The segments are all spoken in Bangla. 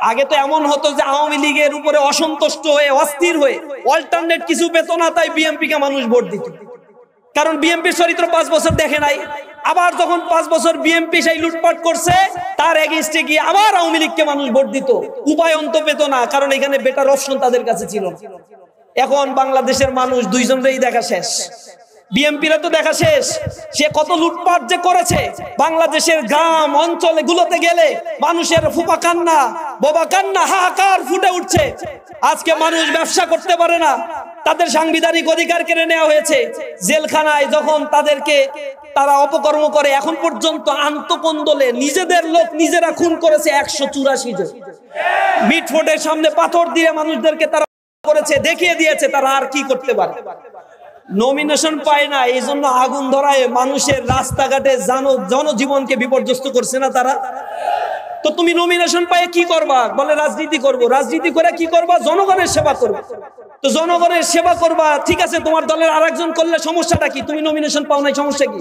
আগে তো এমন হতো যে আওয়ামী লীগের উপরে অসন্তুষ্ট হয়ে অস্থির হয়ে অল্টারনেট কিছু পেত না, তাই বিএনপি কে মানুষ ভোট দিত। কারণ বিএনপির চরিত্র 5 বছর দেখে নাই। আবার যখন 5 বছর বিএনপি সেই লুটপাট করছে, তার এগেইনস্টে গিয়ে আবার আওয়ামী লীগকে মানুষ ভোট দিত। উপায় অন্ত পেত না, কারণ এখানে বেটার অপশন তাদের কাছে ছিল। এখন বাংলাদেশের মানুষ দুইজনেরই দেখা শেষ। বিএনপির তো দেখা শেষ, সে কত লুটপাট যে করেছে। বাংলাদেশের গ্রাম অঞ্চলে গুলোতে গেলে মানুষের ফুপা কান্না, বাবা কান্না, হাহাকার ফুটে উঠছে। আজকে মানুষ ব্যবসা করতে পারে না, তাদের সাংবিধানিক অধিকার কেড়ে নেওয়া হয়েছে। জেলখানায় যখন তাদেরকে তারা অপকর্ম করে, এখন পর্যন্ত আন্তকন্দলে নিজেদের লোক নিজেরা খুন করেছে 184 জন। মিটফোর্ডের সামনে পাথর দিয়ে মানুষদেরকে তারা করেছে, দেখিয়ে দিয়েছে তারা আর কি করতে পারে। নমিনেশন পায় না, এই জন্য আগুন ধরায় মানুষের রাস্তাঘাটে জনজীবনকে বিপর্যস্ত করছে না তারা। তো তুমি নমিনেশন পায় কি করবা? বলে রাজনীতি করব। রাজনীতি করে কি করবা? জনগণের সেবা করবে। তো জনগণের সেবা করবা, ঠিক আছে, তোমার দলের আরেকজন করলে সমস্যাটা কি? তুমি নমিনেশন পাও নাই, সমস্যা কি?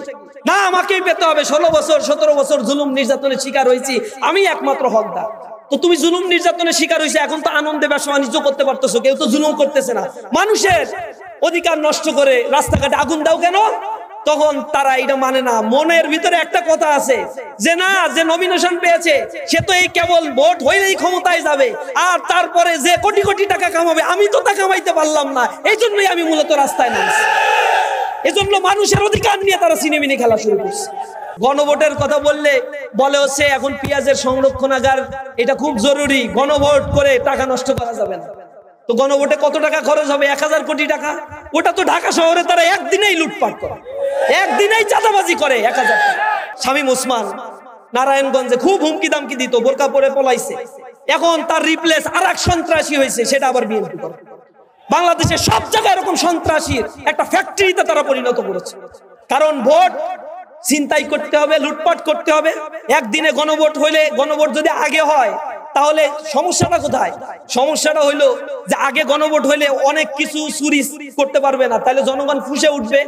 না, আমাকেই পেতে হবে। 16 বছর 17 বছর জুলুম নির্যাতনের শিকার হয়েছি, আমি একমাত্র হকদার। তো তুমি জুলুম নির্যাতনের শিকার হয়েছে, এখন তো আনন্দে ব্যবসা বাণিজ্য করতে পারতেছো, কেউ তো জুলুম করতেছে না। মানুষের অধিকার নষ্ট করে রাস্তাঘাটে আগুন দাও কেন? তখন তারা এটা মানে না। মনের ভিতরে একটা কথা আছে যে না, যে নমিনেশন পেয়েছে সে তো এই কেবল ভোট হইলেই ক্ষমতায় যাবে, আর তারপরে যে কোটি কোটি টাকা কামাবে, আমি তো তা কামাইতে পারলাম না, এই জন্যই আমি মূলত রাস্তায় নামছি। এজন্য মানুষের অধিকার নিয়ে তারা সিনেমিনি খেলা শুরু করছে। গণভোটের কথা বললে বলে হচ্ছে এখন পেঁয়াজের সংরক্ষণাগার, এটা খুব জরুরি, গণভোট করে টাকা নষ্ট করা যাবে না। তো গণভোটে কত টাকা খরচ হবে? 1000 কোটি টাকা। ওটা তো ঢাকা শহরে তারা একদিনেই লুটপাট করে, একদিনেই চাঁদাবাজি করে 1000 টাকা। শামীম ওসমান নারায়ণগঞ্জে খুব হুমকি দামকি দিত, বোরকা পরে পলাইছে। এখন তার রিপ্লেস আরেক সন্ত্রাসী হয়েছে, সেটা আবার বিএনপি করে। বাংলাদেশের সব জায়গায় এরকম সন্ত্রাসীর একটা ফ্যাক্টরিতে তারা পরিণত করেছে। কারণ ভোট ছিনতাই করতে হবে, লুটপাট করতে হবে। একদিনে গণভোট হইলে, গণভোট যদি আগে হয় তাহলে সমস্যাটা কোথায়? সমস্যাটা হইলো যে আগে গণভোট হইলে অনেক কিছু চুরি করতে পারবে না, তাহলে জনগণ ফুঁসে উঠবে।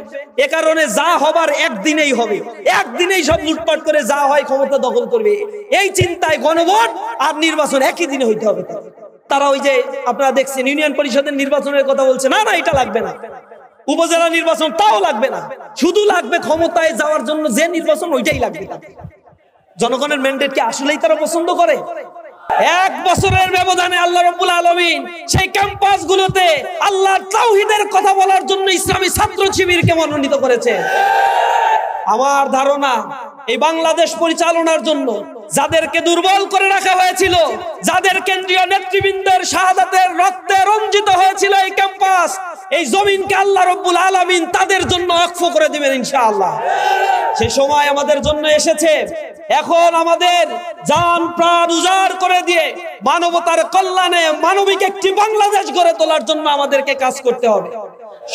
এ কারণে যা হবার একদিনেই হবে, একদিনেই সব লুটপাট করে যা হয় ক্ষমতা দখল করবে। এই চিন্তায় গণভোট আর নির্বাচন একই দিনে হইতে হবে। তারা ওই যে আপনারা দেখছেন ইউনিয়ন পরিষদের নির্বাচনের কথা বলছে, না না এটা লাগবে না, উপজেলা নির্বাচন তাও লাগবে না, শুধু লাগবে ক্ষমতায় যাওয়ার জন্য যে নির্বাচন, ওইটাই লাগবে। জনগণের ম্যান্ডেট কি আসলেই তারা পছন্দ করে? 1 বছরের ব্যবধানে আল্লাহ রাব্বুল আলামিন সেই ক্যাম্পাসগুলোতে আল্লাহর তাওহীদের কথা বলার জন্য ইসলামী ছাত্র শিবিরকে মনোনীত করেছে। আমার ধারণা এই বাংলাদেশ পরিচালনার জন্য যাদেরকে দুর্বল করে রাখা হয়েছিল, যাদের কেন্দ্রীয় নেতৃবৃন্দের শাহাদাতের রক্তে রঞ্জিত হয়েছিল এই ক্যাম্পাস, এই জমিনকে আল্লাহ রাব্বুল আলামিন তাদের জন্য ওয়াকফ করে দিবেন ইনশাআল্লাহ। সেই সময় আমাদের জন্য এসেছে। এখন আমাদের জান প্রাণ উজাড় করে দিয়ে মানবতার কল্যাণে মানবিক একটি বাংলাদেশ গড়ে তোলার জন্য আমাদেরকে কাজ করতে হবে।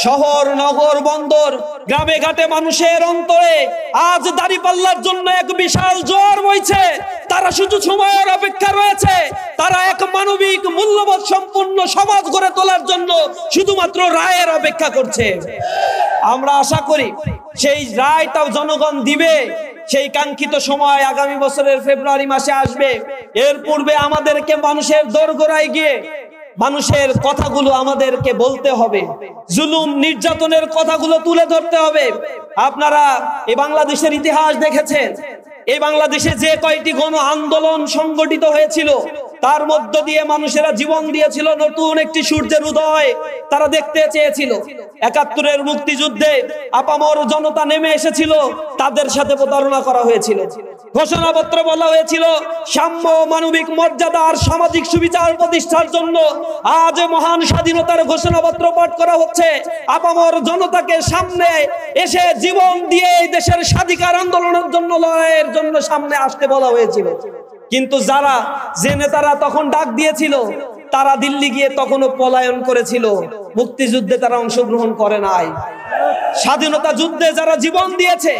শহর নগর বন্দর গ্রামে ঘাটে মানুষের অন্তরে আজ দাঁড়িপাল্লার জন্য এক বিশাল জোয়ার বইছে। তারা শুধু সময়ের অপেক্ষা রয়েছে, তারা এক মানবিক মূল্যবোধ সম্পন্ন সমাজ গড়ে তোলার জন্য শুধুমাত্র রায়ের অপেক্ষা করছে। আমরা আশা করি সেই রায়টাও জনগণ দিবে। সেই কাঙ্ক্ষিত সময় আগামী বছরের ফেব্রুয়ারি মাসে আসবে। এর পূর্বে আমাদেরকে মানুষের দোরগোড়ায় গিয়ে মানুষের কথাগুলো আমাদেরকে বলতে হবে, জুলুম নির্যাতনের কথাগুলো তুলে ধরতে হবে। আপনারা এই বাংলাদেশের ইতিহাস দেখেছেন, এই বাংলাদেশে যে কয়টি গণ আন্দোলন সংগঠিত হয়েছিল তার মধ্য দিয়ে মানুষেরা জীবন দিয়েছিল নতুন একটি সূর্যের উদয় তারা দেখতে চেয়েছিল। ৭১-এর মুক্তিযুদ্ধে আপামর জনতা নেমে এসেছিল, তাদের সাথে প্রতারণা করা হয়েছিল। ঘোষণাপত্র বলা হয়েছিল সাম্য, মানবিক মর্যাদা আর সামাজিক সুবিচার প্রতিষ্ঠার জন্য। আজ মহান স্বাধীনতার ঘোষণাপত্র পাঠ করা হচ্ছে। আপামর জনতাকে সামনে এসে জীবন দিয়ে এই দেশের স্বাধিকার আন্দোলনের জন্য, লড়াইয়ের জন্য সামনে আসতে বলা হয়েছিল। কিন্তু যারা যে নেতারা তখন ডাক দিয়েছিল তারা দিল্লি গিয়ে তখনও পলায়ন করেছিল, মুক্তিযুদ্ধে তারা অংশগ্রহণ করে নাই। স্বাধীনতা যুদ্ধে যারা জীবন দিয়েছে,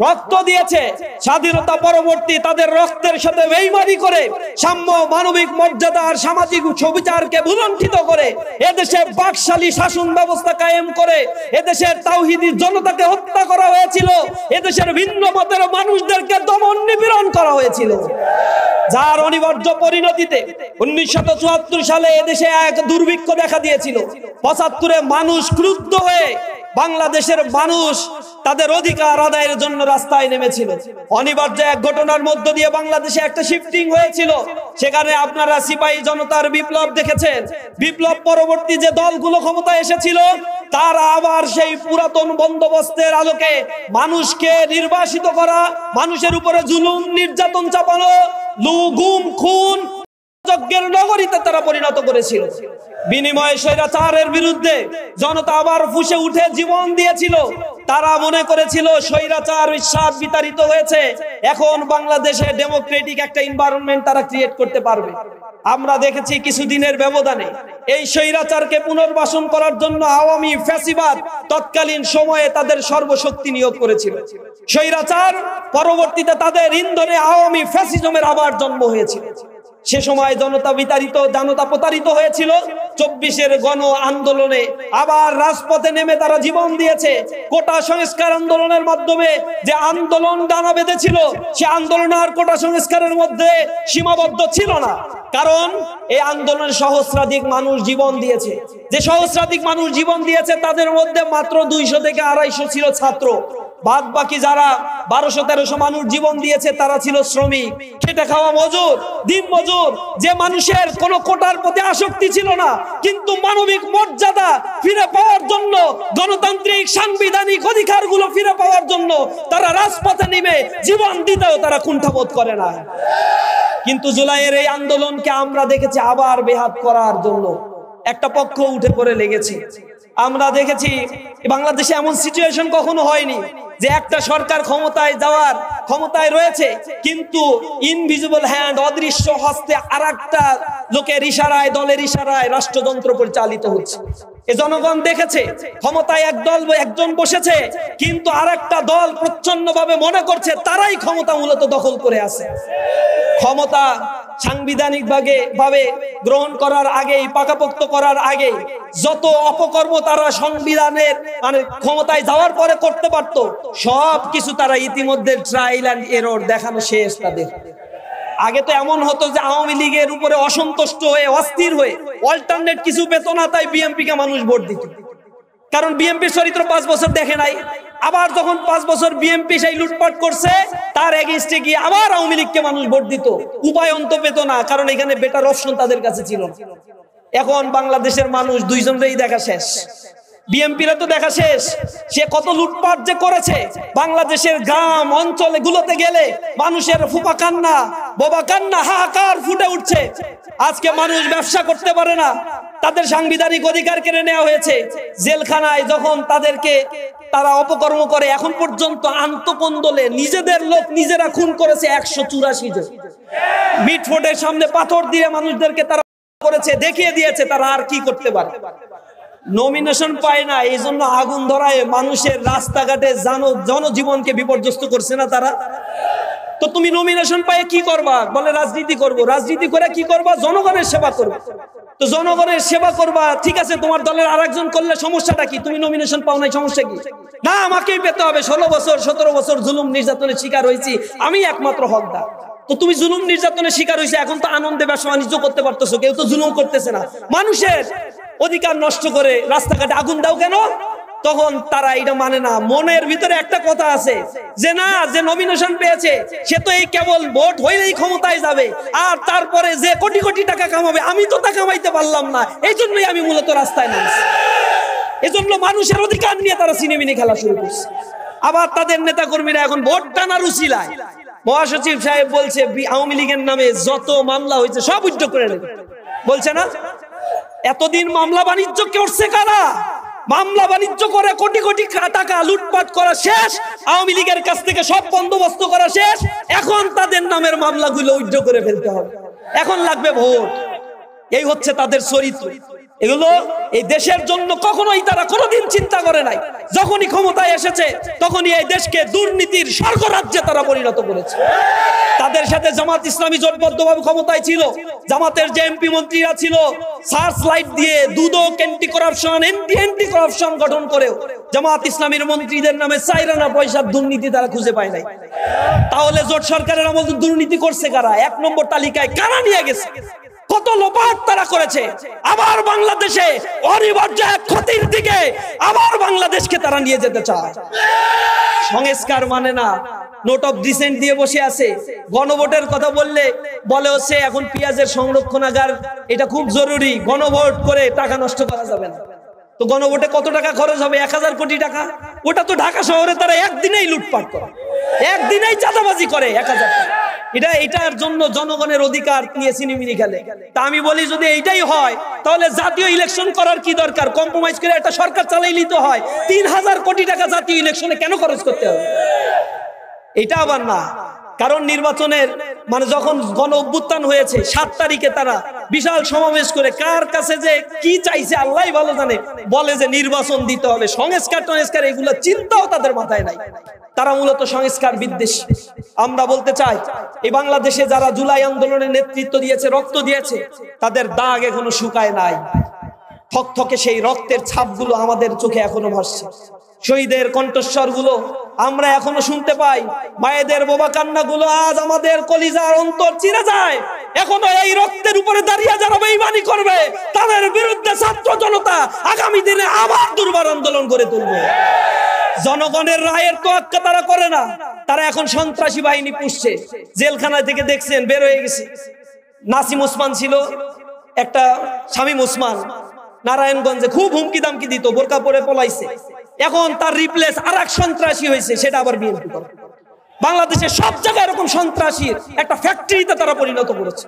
রক্ত দিয়েছে, স্বাধীনতা পরবর্তী তাদের রক্তের সাথে বেইমানি করে সাম্য, মানবিক মর্যাদা আর সামাজিক সুবিচারকে ভুলণ্ঠিত করে এদেশে বাকশালী শাসন ব্যবস্থা কায়েম করে এদেশের তাওহীদি জনতাকে হত্যা করা হয়েছিল, এদেশের ভিন্ন মতের মানুষদেরকে দমন নিপীড়ন করা হয়েছিল, যার অনিবার্য পরিণতিতে 1974 সালে এদেশে এক দুর্ভিক্ষ দেখা দিয়েছিল। 75-এ মানুষ ক্রুদ্ধ হয়ে বাংলাদেশের মানুষ তাদের অধিকার আদায়ের জন্য রাস্তায় নেমেছিল। অনিবার্য এক ঘটনার মধ্য দিয়ে বাংলাদেশে একটা শিফটিং হয়েছিল। সেখানে আপনারা সিপাহী জনতার বিপ্লব দেখেছেন। বিপ্লব পরবর্তী যে দলগুলো ক্ষমতায় এসেছিল তারা আবার সেই পুরাতন বন্দোবস্তের আলোকে মানুষকে নির্বাসিত করা, মানুষের উপরে জুলুম নির্যাতন চাপানো, গুম খুন যজ্ঞের নগরীতে তারা পরিণত করেছিল। বিনিময়ে স্বৈরাচারের বিরুদ্ধে জনতা আবার ফুঁসে উঠে জীবন দিয়েছিল। তারা মনে করেছিল স্বৈরাচার বিশ্বাস বিতাড়িত হয়েছে, এখন বাংলাদেশে ডেমোক্রেটিক একটা এনভায়রনমেন্ট তারা ক্রিয়েট করতে পারবে। আমরা দেখেছি কিছুদিনের ব্যবধানে এই স্বৈরাচারকে পুনর্বাসন করার জন্য আওয়ামী ফ্যাসিবাদ তৎকালীন সময়ে তাদের সর্বশক্তি নিয়োগ করেছিল। স্বৈরাচার পরবর্তীতে তাদের ইন্ধনে আওয়ামী ফ্যাসিজমের আবার জন্ম হয়েছিল। সে সময় জনতা প্রতারিত হয়েছিল। 24-এর গণ আন্দোলনে আবার রাজপথে নেমে তারা জীবন দিয়েছে। কোটা সংস্কার আন্দোলনের মাধ্যমে যে আন্দোলন ডানা বেঁধেছিল সে আন্দোলন আর কোটা সংস্কারের মধ্যে সীমাবদ্ধ ছিল না, কারণ এই আন্দোলনে সহস্রাধিক মানুষ জীবন দিয়েছে। যে সহস্রাধিক মানুষ জীবন দিয়েছে তাদের মধ্যে মাত্র 200 থেকে 250 ছিল ছাত্র। বাদ বাকি যারা 1200-1300 মানুষ জীবন দিয়েছে তারা ছিল শ্রমিক, খেটে খাওয়া মজুর, দিন মজুর, যে মানুষের কোনো কোটার প্রতি আসক্তি ছিল না, কিন্তু মানবিক মর্যাদা ফিরে পাওয়ার জন্য, গণতান্ত্রিক সাংবিধানিক অধিকারগুলো ফিরে পাওয়ার জন্য তারা রাজপথে নেমে জীবন দিতেও তারা কুণ্ঠাবোধ করে না। কিন্তু জুলাইয়ের এই আন্দোলনকে আমরা দেখেছি আবার বেহাত করার জন্য একটা পক্ষ উঠে পড়ে লেগেছে। আমরা দেখেছি বাংলাদেশে এমন সিচুয়েশন কখনো হয়নি যে একটা সরকার ক্ষমতায় রয়েছে কিন্তু ইনভিজিবল হ্যান্ড, অদৃশ্য হস্তে আরেকটা লোকের ইশারায়, দলের ইশারায় রাষ্ট্রযন্ত্র পরিচালিত হচ্ছে। এ জনগণ দেখেছে ক্ষমতায় একজন বসেছে কিন্তু আরেকটা দল প্রচ্ছন্নভাবে মনে করছে তারাই ক্ষমতা মূলত দখল করে আছে। ক্ষমতা সাংবিধানিক ভাবে গ্রহণ করার আগেই, পাকাপোক্ত করার আগে যত অপকর্ম তারা সংবিধানের ক্ষমতায় যাওয়ার পরে করতে পারত সব কিছু তারা ইতিমধ্যে ট্রায়াল এন্ড এরর দেখানো শেষ তাদের। আগে তো এমন হতো যে আওয়ামী লীগের উপরে অসন্তুষ্ট হয়ে, অস্থির হয়ে অল্টারনেট কিছু পেত না, তাই বিএনপি কে মানুষ ভোট দিত, কারণ বিএনপির চরিত্র 5 বছর দেখে নাই। আবার যখন 5 বছর বিএনপি সেই লুটপাট করছে তার এগেইনস্টে গিয়ে আবার আওয়ামী লীগকে মানুষ ভোট দিত। উপায় অন্ত পেত না, কারণ এখানে বেটার অপশন তাদের কাছে ছিল। এখন বাংলাদেশের মানুষ দুইজনেরই দেখা শেষ। বিএনপির তো দেখা শেষ, সে কত লুটপাট যে করেছে। বাংলাদেশের গ্রাম অঞ্চলে গুলোতে গেলে মানুষের ফুপা কান্না, বাবা কান্না, হাহাকার ফুটে উঠছে। আজকে মানুষ ব্যবসা করতে পারে না, তাদের সাংবিধানিক অধিকার কেড়ে নেওয়া হয়েছে। জেলখানায় যখন তারা অপকর্ম করে, এখন পর্যন্ত আন্তঃকন্দলে নিজেদের লোক নিজেরা খুন করেছে 184 জন। মিটফোর্ডের সামনে পাথর দিয়ে মানুষদেরকে তারা করেছে, দেখিয়ে দিয়েছে তারা আর কি করতে পারে। নমিনেশন পায় না, এই জন্য আগুন ধরায় মানুষের রাস্তাঘাটে জনজীবনকে বিপর্যস্ত করছে না তারা। তো তুমি নমিনেশন পায় কি করবা? বলে রাজনীতি করব। রাজনীতি করে কি করবা? জনগণের সেবা করবে। তো জনগণের সেবা করবা, ঠিক আছে, তোমার দলের আরেকজন করলে সমস্যাটা কি? তুমি নমিনেশন পাও নাই, সমস্যা কি? না, আমাকেই পেতে হবে। 16 বছর 17 বছর জুলুম নির্যাতনের শিকার হয়েছি, আমি একমাত্র হকদার। তো তুমি জুলুম নির্যাতনের শিকার হয়েছে, এখন তো আনন্দে ব্যবসা বাণিজ্য করতে পারতেছো, কেউ তো জুলুম করতেছে না। মানুষের অধিকার নষ্ট করে রাস্তাঘাটে আগুন দাও কেন? তখন তারা এটা মানে না। মনের ভিতরে একটা কথা আছে যে না, যে নমিনেশন পেয়েছে সে তো এই কেবল ভোট হইলেই ক্ষমতায় যাবে, আর তারপরে যে কোটি কোটি টাকা কামাবে আমি তো তা কামাইতে পারলাম না, এই জন্যই আমি মূলত রাস্তায় নামছি। এজন্য মানুষের অধিকার নিয়ে তারা সিনেমিনি খেলা শুরু করছে। আবার তাদের নেতা কর্মীরা এখন ভোট টানার উছিলায়, মহাসচিব সাহেব বলছে আওয়ামী লীগের নামে যত মামলা হয়েছে সব উদ্যোগ করে নেবে, বলছে না? এতদিন মামলা বাণিজ্য করছে কারা? মামলা বাণিজ্য করে কোটি কোটি টাকা লুটপাট করা শেষ, আওয়ামী লীগের কাছ থেকে সব বন্দোবস্ত করা শেষ। এখন তাদের নামের মামলাগুলো উদ্যোগ করে ফেলতে হবে। এখন লাগবে ভোট। এই হচ্ছে তাদের চরিত্র। এগুলো এই দেশের জন্য কখনোই তারা কোনোদিন চিন্তা করে নাই। যখনই ক্ষমতায় এসেছে তখনই এই দেশকে দুর্নীতির স্বর্গরাজ্যে তারা পরিণত করেছে। তাদের সাথে জামাত ইসলামী জোটবদ্ধভাবে ক্ষমতায় ছিল। জামাতের যে এমপি মন্ত্রীরা ছিল, সার্চ লাইট দিয়ে দুদক, অ্যান্টি করাপশন গঠন করেও জামাত ইসলামীর মন্ত্রীদের নামে 4 আনা পয়সার দুর্নীতি তারা খুঁজে পায় নাই। তাহলে জোট সরকারের আমলে দুর্নীতি করছে কারা? 1 নম্বর তালিকায় কারা নিয়ে গেছে? কত লোপাট তারা করেছে। আবার বাংলাদেশে অনিবার্য এক ক্ষতির দিকে আবার বাংলাদেশকে তারা নিয়ে যেতে চায়। সংস্কার মানে না, নোট অফ ডিসেন্ট দিয়ে বসে আছে। গণভোটের কথা বললে বলে হচ্ছে এখন পেঁয়াজের সংরক্ষণাগার, এটা খুব জরুরি, গণভোট করে টাকা নষ্ট করা যাবে না। তো গণভোটে কত টাকা খরচ হবে? 1000 কোটি টাকা। ওটা তো ঢাকা শহরে তারা একদিনেই লুটপাট করে, একদিনেই চাঁদাবাজি করে 1000 টাকা। এটার জন্য জনগণের অধিকার নিয়ে সিনেমিনি খেলে। তা আমি বলি, যদি এইটাই হয় তাহলে জাতীয় ইলেকশন করার কি দরকার? কম্প্রোমাইজ করে একটা সরকার চালাইলেই তো হয়। 3000 কোটি টাকা জাতীয় ইলেকশনে কেন খরচ করতে হবে? এটা আবার না, কারণ নির্বাচনের মানে যখন গণ অভ্যুত্থান হয়েছে 7 তারিখে তারা বিশাল সমাবেশ করে কার কাছে যে কি চাইছে আল্লাহই ভালো জানে, বলে যে নির্বাচন দিতে হবে। সংস্কার এগুলো চিন্তাও তাদের মাথায় নাই। তারা মূলত সংস্কার বিদ্বেষী। আমরা বলতে চাই, এই বাংলাদেশে যারা জুলাই আন্দোলনের নেতৃত্ব দিয়েছে, রক্ত দিয়েছে, তাদের দাগ এখনো শুকায় নাই। থকথকে সেই রক্তের ছাপগুলো আমাদের চোখে এখনো ভাসছে। শহীদের কণ্ঠস্বর গুলো আমরা এখনো শুনতে পাই। মায়েদের বোবা কান্না গুলো আজ আমাদের কলিজার অন্তর চিরে যায়। এখনো এই রক্তের উপরে দাঁড়িয়ে যারা বেঈমানি করবে, তাদের বিরুদ্ধে ছাত্র জনতা আগামী দিনে আবার দুর্বার আন্দোলন করে তুলবে। জনগণের রায়ের তোয়াক্কা তারা করে না, তারা এখন সন্ত্রাসী বাহিনী পুষছে। জেলখানা থেকে দেখছেন বের হয়ে গেছে। নাসিম ওসমান ছিল একটা, শামীম ওসমান নারায়ণগঞ্জে খুব হুমকি দামকি দিত, বোরকা পরে পলাইছে। এখন তার রিপ্লেস আরেক সন্ত্রাসী হয়েছে, সেটা আবার বিএনপি করে। বাংলাদেশের সব জায়গায় এরকম সন্ত্রাসীর একটা ফ্যাক্টরিতে তারা পরিণত করেছে।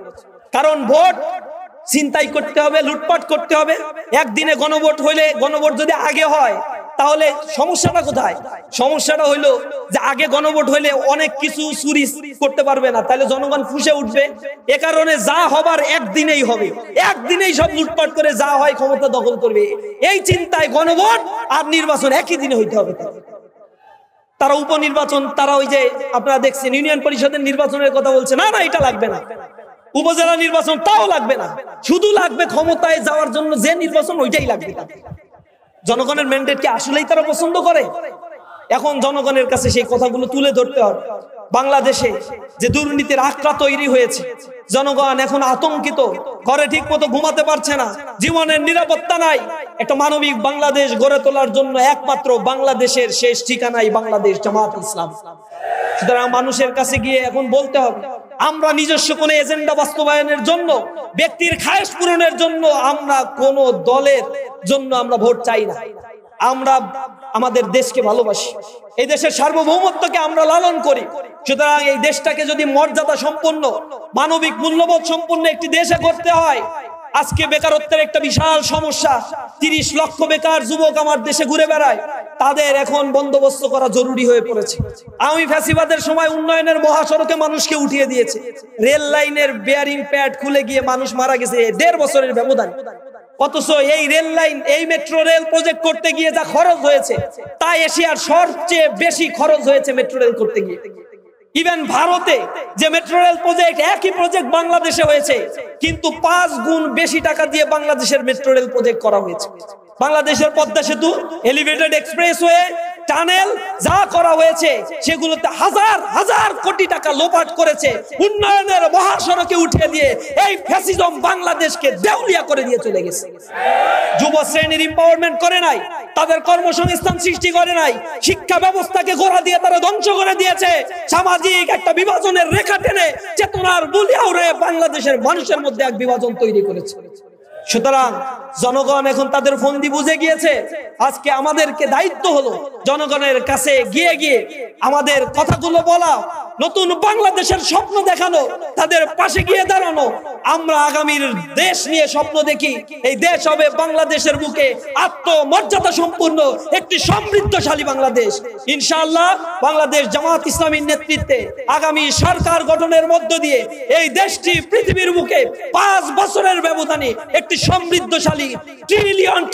কারণ ভোট ছিনতাই করতে হবে, লুটপাট করতে হবে। একদিনে গণভোট হইলে, গণভোট যদি আগে হয় তাহলে সমস্যাটা কোথায়? সমস্যাটা হইলো যে আগে গণভোট হইলে অনেক কিছু চুরি করতে পারবে না, তাহলে জনগণ ফুঁসে উঠবে। এ কারণে যা হবার একদিনেই হবে, একদিনেই সব লুটপাট করে যা হয় ক্ষমতা দখল করবে। এই চিন্তায় গণভোট আর নির্বাচন একই দিনে হইতে হবে। তারা উপনির্বাচন, তারা ওই যে আপনারা দেখছেন ইউনিয়ন পরিষদের নির্বাচনের কথা বলছে, না না এটা লাগবে না। উপজেলা নির্বাচন তাও লাগবে না, শুধু লাগবে ক্ষমতায় যাওয়ার জন্য যে নির্বাচন, ওইটাই লাগবে। জনগণের ম্যান্ডেট কি আসলেই তারা পছন্দ করে? এখন জনগণের কাছে সেই কথাগুলো তুলে ধরতে হবে। বাংলাদেশে যে দুর্নীতির আঁকড়া তৈরি হয়েছে, জনগণ এখন আতঙ্কিত, ঘরে ঠিক মতো ঘুমাতে পারছে না, জীবনের নিরাপত্তা নাই। একটা মানবিক বাংলাদেশ গড়ে তোলার জন্য একমাত্র বাংলাদেশের শেষ ঠিকানাই বাংলাদেশ জামাত ইসলাম। সুতরাং মানুষের কাছে গিয়ে এখন বলতে হবে, আমরা নিজস্ব কোনো এজেন্ডা বাস্তবায়নের জন্য, ব্যক্তির খায়েশ পূরণের জন্য আমরা কোন দলের জন্য আমরা ভোট চাই না। আমরা আমাদের দেশকে ভালোবাসি, এই দেশের সার্বভৌমত্বকে আমরা লালন করি। সুতরাং এই দেশটাকে যদি মর্যাদা সম্পন্ন, মানবিক মূল্যবোধ সম্পন্ন একটি দেশে করতে হয়, আজকে বেকারত্বের একটা বিশাল সমস্যা, 30 লক্ষ বেকার যুবক আমার দেশে ঘুরে বেড়ায়, তাদের এখন বন্দোবস্ত করা জরুরি হয়ে পড়েছে। আমি ফ্যাসিবাদের সময় উন্নয়নের মহাসড়কে মানুষকে উঠিয়ে দিয়েছে, রেল লাইনের বেয়ারিং প্যাড খুলে গিয়ে মানুষ মারা গেছে 1.5 বছরের ব্যবধান। অথচ এই রেল লাইন, এই মেট্রো রেল প্রজেক্ট করতে গিয়ে যা খরচ হয়েছে, তা এশিয়ার সবচেয়ে বেশি খরচ হয়েছে মেট্রো রেল করতে গিয়ে। ইভেন ভারতে যে মেট্রো রেল প্রজেক্ট, একই প্রজেক্ট বাংলাদেশে হয়েছে, কিন্তু 5 গুণ বেশি টাকা দিয়ে বাংলাদেশের মেট্রো রেল প্রজেক্ট করা হয়েছে। বাংলাদেশের পদ্মা সেতু, এলিভেটেড এক্সপ্রেসওয়ে, টানেল যা করা হয়েছে, সেগুলোতে হাজার হাজার কোটি টাকা লোপাট করেছে। উন্নয়নের মহাসড়কে উঠিয়ে দিয়ে এই ফ্যাসিজম বাংলাদেশকে দেউলিয়া করে দিয়ে চলে গেছে। যুব শ্রেণীর এম্পাওয়ারমেন্ট করে নাই, তাদের কর্মসংস্থান সৃষ্টি করে নাই, শিক্ষা ব্যবস্থাকে গোড়া দিয়ে তারা ধ্বংস করে দিয়েছে। সামাজিক একটা বিভাজনের রেখা টেনে চেতনার বুলিয়া উড়ে বাংলাদেশের মানুষের মধ্যে এক বিভাজন তৈরি করেছে। সুতরাং জনগণ এখন তাদের ফন্দি বুঝে গিয়েছে। আজকে আমাদেরকে দায়িত্ব হলো জনগণের কাছে গিয়ে গিয়ে আমাদের কথাগুলো বলা, নতুন বাংলাদেশের স্বপ্ন দেখানো, তাদের পাশে গিয়ে দাঁড়ানো। আমরা আগামীর দেশ নিয়ে স্বপ্ন দেখি, এই দেশ হবে বাংলাদেশের বুকে আত্মমর্যাদা সম্পূর্ণ একটি সমৃদ্ধশালী বাংলাদেশ। ইনশাআল্লাহ বাংলাদেশ জামাত ইসলামীর নেতৃত্বে আগামী সরকার গঠনের মধ্য দিয়ে এই দেশটি পৃথিবীর বুকে 5 বছরের ব্যবধানে একটি সমৃদ্ধশালী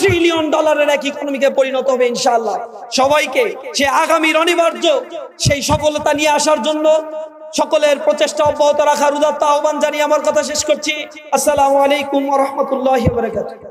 ট্রিলিয়ন ডলারের এক ইকোনমিকে পরিণত হবে ইনশাআল্লাহ। সবাইকে সে আগামীর অনিবার্য সেই সফলতা নিয়ে আসার জন্য সকলের প্রচেষ্টা অব্যাহত রাখার উদাত্ত আহ্বান জানিয়ে আমার কথা শেষ করছি। আসসালামু আলাইকুম ওয়া রাহমাতুল্লাহি ওয়া বারাকাতুহু।